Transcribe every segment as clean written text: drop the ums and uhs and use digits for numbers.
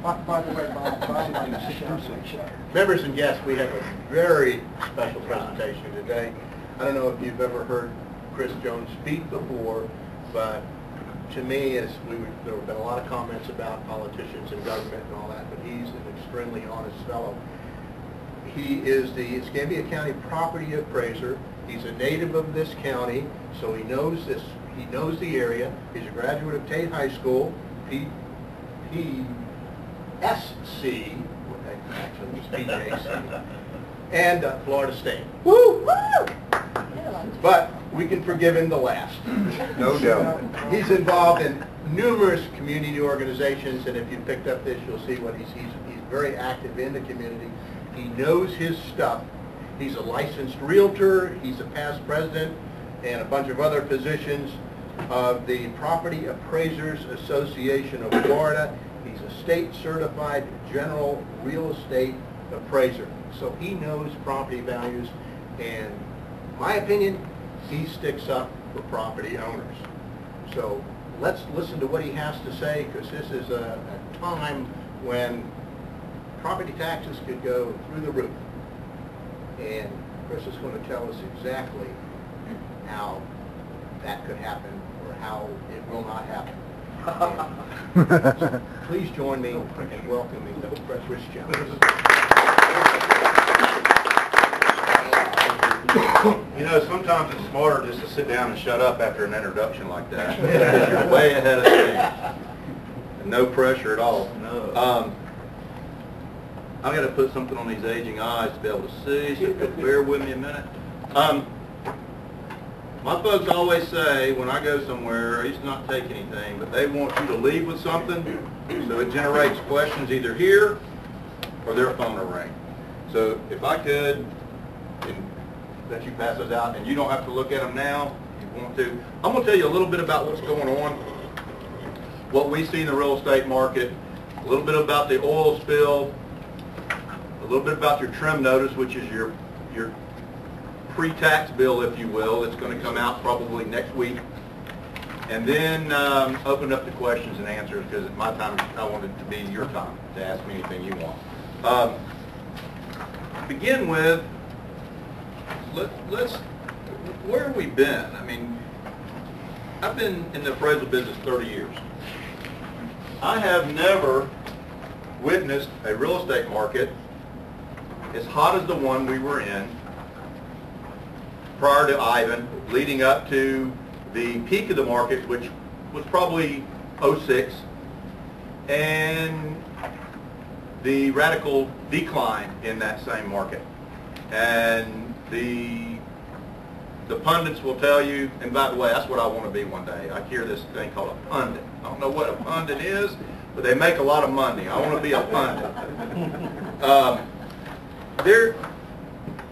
By the way, Members and guests, we have a very special presentation today. I don't know if you've ever heard Chris Jones speak before, but to me, there have been a lot of comments about politicians and government and all that, but he's an extremely honest fellow. He is the Escambia County Property Appraiser. He's a native of this county, so he knows this. He knows the area. He's a graduate of Tate High School, PSC, actually it's PJC, and Florida State. Woo! But we can forgive him the last. No doubt. He's involved in numerous community organizations, and if you picked up this, you'll see what he's very active in the community. He knows his stuff. He's a licensed realtor. He's a past president and a bunch of other positions of the Property Appraisers Association of Florida. He's a state certified general real estate appraiser. So he knows property values, and in my opinion, he sticks up for property owners. So let's listen to what he has to say, because this is a time when property taxes could go through the roof. And Chris is going to tell us exactly how that could happen or how it will not happen. So please join me in welcoming Chris Jones. You know, sometimes it's smarter just to sit down and shut up after an introduction like that. You're way ahead of things. No pressure at all. No. I've got to put something on these aging eyes to be able to see, so bear with me a minute. My folks always say when I go somewhere, I used to not take anything, but they want you to leave with something, so it generates questions either here or their phone will ring. So if I could, let you pass those out, and you don't have to look at them now if you want to. I'm going to tell you a little bit about what's going on, what we see in the real estate market, a little bit about the oil spill, a little bit about your trim notice, which is your pre-tax bill, if you will. It's going to come out probably next week. And then open up the questions and answers, because at my time, I want it to be your time to ask me anything you want. Begin with, where have we been? I mean, I've been in the appraisal business 30 years. I have never witnessed a real estate market as hot as the one we were in prior to Ivan, leading up to the peak of the market, which was probably 06, and the radical decline in that same market. And the pundits will tell you, and by the way, that's what I want to be one day. I hear this thing called a pundit. I don't know what a pundit is, but they make a lot of money. I want to be a pundit.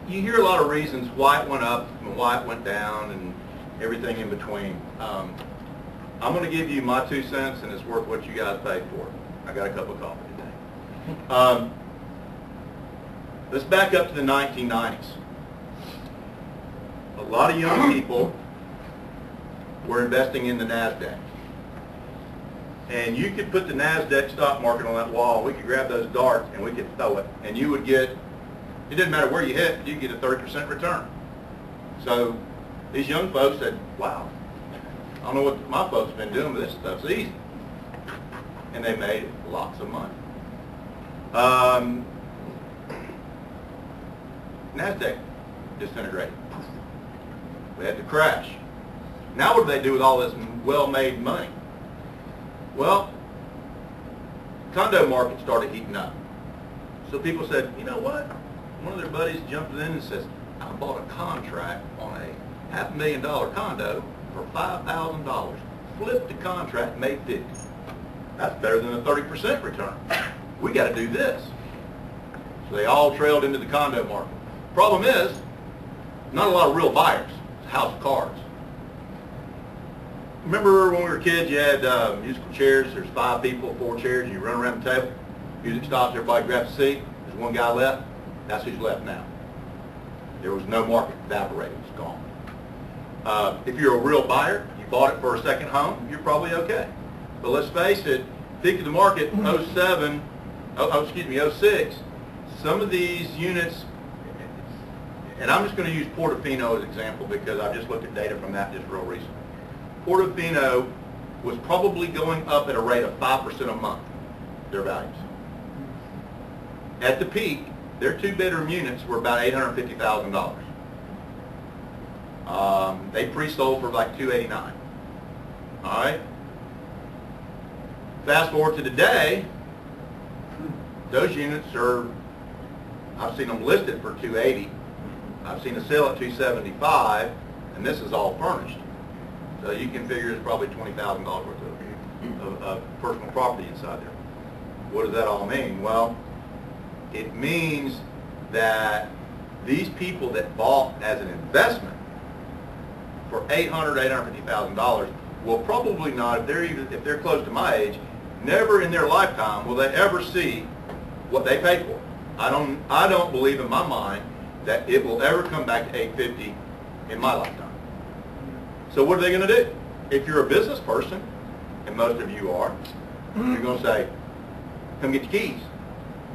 You hear a lot of reasons why it went up and why it went down and everything in between. I'm going to give you my 2 cents, and it's worth what you guys paid for it. I got a cup of coffee today. Let's back up to the 1990s. A lot of young people were investing in the NASDAQ. And you could put the NASDAQ stock market on that wall. We could grab those darts and we could throw it. And you would get, it didn't matter where you hit, you'd get a 30% return. So these young folks said, wow, I don't know what my folks have been doing, but this stuff's easy. And they made lots of money. NASDAQ disintegrated. We had to crash. Now what do they do with all this well-made money? Well, condo market started heating up. So people said, you know what? One of their buddies jumped in and says, I bought a contract on a $500,000 condo for $5,000. Flipped the contract, made 50. That's better than a 30% return. We got to do this. So they all trailed into the condo market. Problem is, not a lot of real buyers. It's a house of cards. Remember when we were kids, you had musical chairs. There's 5 people, 4 chairs, and you run around the table. Music stops, everybody grabs a seat. There's one guy left. That's who's left now. There was no market. Evaporated. It's gone. If you're a real buyer, you bought it for a second home, you're probably okay. But let's face it, peak of the market, 07 excuse me, 06, some of these units, and I'm just going to use Portofino as an example because I've just looked at data from that just real recently. Portofino was probably going up at a rate of 5% a month, their values. At the peak, their 2-bedroom units were about $850,000. They pre-sold for like $289,000. All right. Fast forward to today, those units are, I've seen them listed for $280,000. I've seen a sale at $275,000, and this is all furnished. So you can figure it's probably $20,000 worth of personal property inside there. What does that all mean? Well, it means that these people that bought as an investment for $850,000 will probably not, if they're close to my age, never in their lifetime will they ever see what they paid for. I don't believe in my mind that it will ever come back to $850,000 in my lifetime. So what are they going to do? If you're a business person, and most of you are, you're going to say, come get your keys.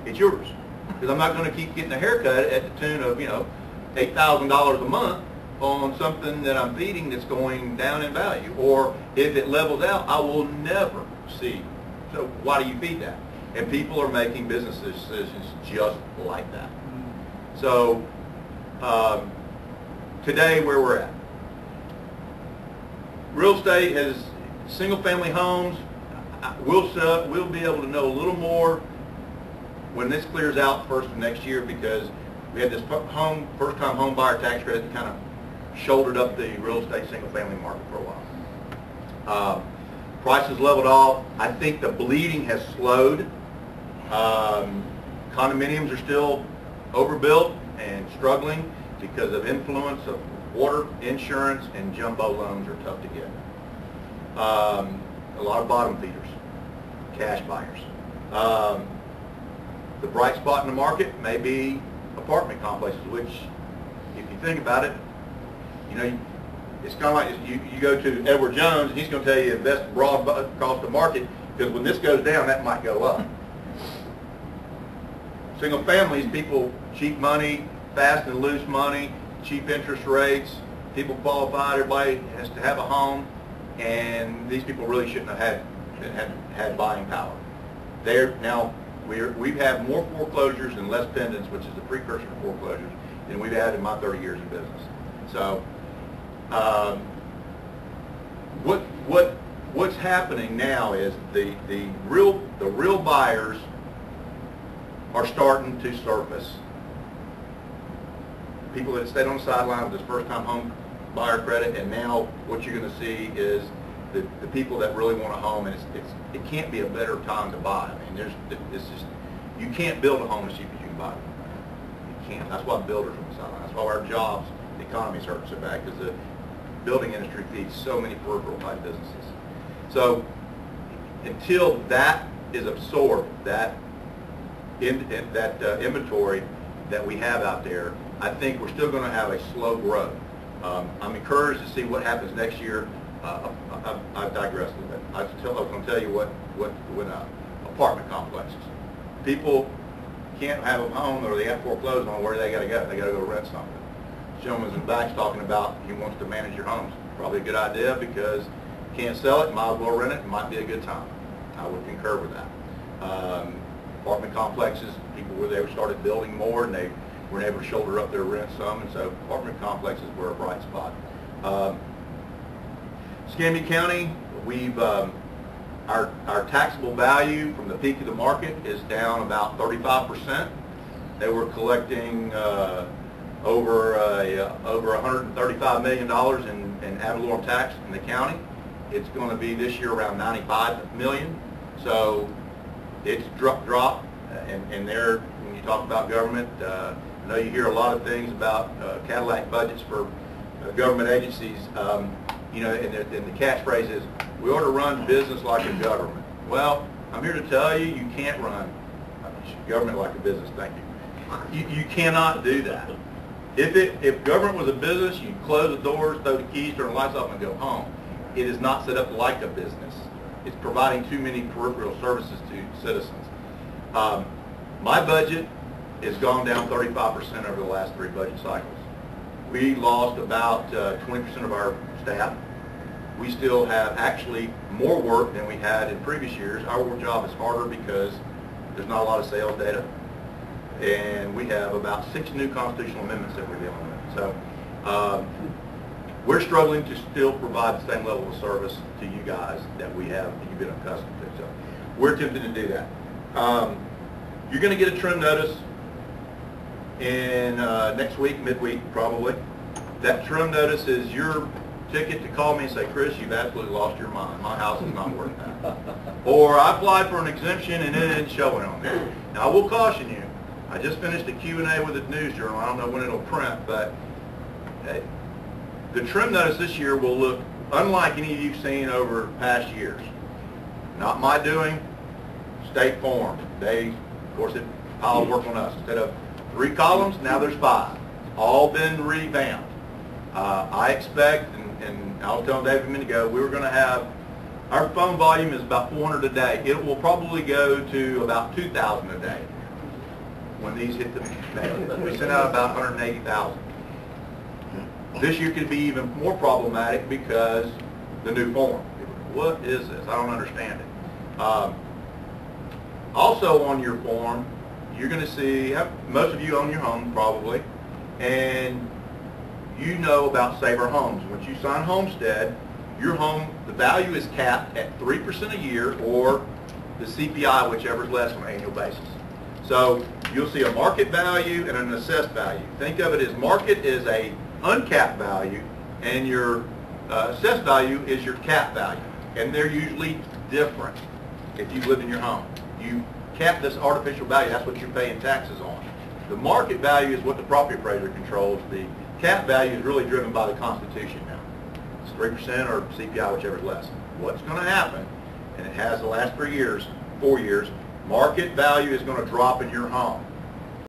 It's yours. Because I'm not going to keep getting a haircut at the tune of, $8,000 a month on something that I'm feeding that's going down in value. Or if it levels out, I will never see. So why do you feed that? And people are making business decisions just like that. So today, where we're at. Real estate has single-family homes. We'll be able to know a little more when this clears out first of next year, because we had this first-time home buyer tax credit that kind of shouldered up the real estate single-family market for a while. Prices leveled off. I think the bleeding has slowed. Condominiums are still overbuilt and struggling because of influence of water, insurance, and jumbo loans are tough to get. A lot of bottom feeders, cash buyers. The bright spot in the market may be apartment complexes, which, if you think about it, it's kind of like you go to Edward Jones and he's going to tell you invest broad across the market, because when this goes down, that might go up. Single families, people, cheap money, fast and loose money, cheap interest rates, people qualified, everybody has to have a home, and these people really shouldn't have had buying power. We've had more foreclosures and less pendants, which is the precursor to foreclosures, than we've had in my 30 years of business. So what's happening now is the real buyers are starting to surface. People that stayed on the sideline with this first-time home buyer credit, and now what you're going to see is the people that really want a home, and it can't be a better time to buy. I mean, you can't build a home as cheap as you can buy it. You can't. That's why builders are on the sideline. That's why our jobs, the economy's hurting so bad, because the building industry feeds so many peripheral type businesses. So until that is absorbed, that inventory that we have out there, I think we're still going to have a slow growth. I'm encouraged to see what happens next year. I digress a little bit. I was going to tell you what apartment complexes. People can't have a home, or they have foreclosed on, where they got to go. They got to go rent something. The gentleman's in the back's talking about he wants to manage your homes. Probably a good idea, because you can't sell it, might as well rent it. It might be a good time. I would concur with that. Apartment complexes, people where they started building more, and they were able to shoulder up their rent some, and so apartment complexes were a bright spot. Escambia County, our taxable value from the peak of the market is down about 35%. They were collecting over $135 million in ad valorem tax in the county. It's going to be this year around $95 million. So it's dropped, and there, when you talk about government, I know you hear a lot of things about Cadillac budgets for government agencies. And the catchphrase is, we ought to run business like a government. Well, I'm here to tell you, you can't run government like a business. Thank you. You cannot do that. If government was a business, you'd close the doors, throw the keys, turn the lights off, and go home. It is not set up like a business. It's providing too many peripheral services to citizens. My budget has gone down 35% over the last 3 budget cycles. We lost about 20% of our staff. We still have actually more work than we had in previous years. Our job is harder because there's not a lot of sales data, and we have about 6 new constitutional amendments that we're dealing with. So we're struggling to still provide the same level of service to you guys that we have, that you've been accustomed to. So we're attempting to do that. You're going to get a trim notice in next week, midweek probably. That trim notice is your ticket to call me and say, Chris, you've absolutely lost your mind. My house is not worth that. Or I applied for an exemption and it isn't showing on there. Now I will caution you, I just finished a Q&A with the News Journal. I don't know when it'll print, but the trim notice this year will look unlike any you've seen over past years. Not my doing, State Farm. They, of course, it piled work on us. Instead of 3 columns, now there's 5. It's all been revamped. I expect, and I was telling David a minute ago, we were going to have, our phone volume is about 400 a day. It will probably go to about 2,000 a day when these hit the mail. We sent out about 180,000. This year could be even more problematic because the new form. What is this? I don't understand it. Also on your form, you're going to see, most of you own your home probably, and you know about Saver Homes. Once you sign homestead, your home, the value is capped at 3% a year or the CPI, whichever is less on an annual basis. So you'll see a market value and an assessed value. Think of it as market is a uncapped value and your assessed value is your cap value. And they're usually different if you live in your home. You cap this artificial value, that's what you're paying taxes on. The market value is what the property appraiser controls. The cap value is really driven by the Constitution now. It's 3% or CPI, whichever is less. What's going to happen, and it has the last 4 years, market value is going to drop in your home.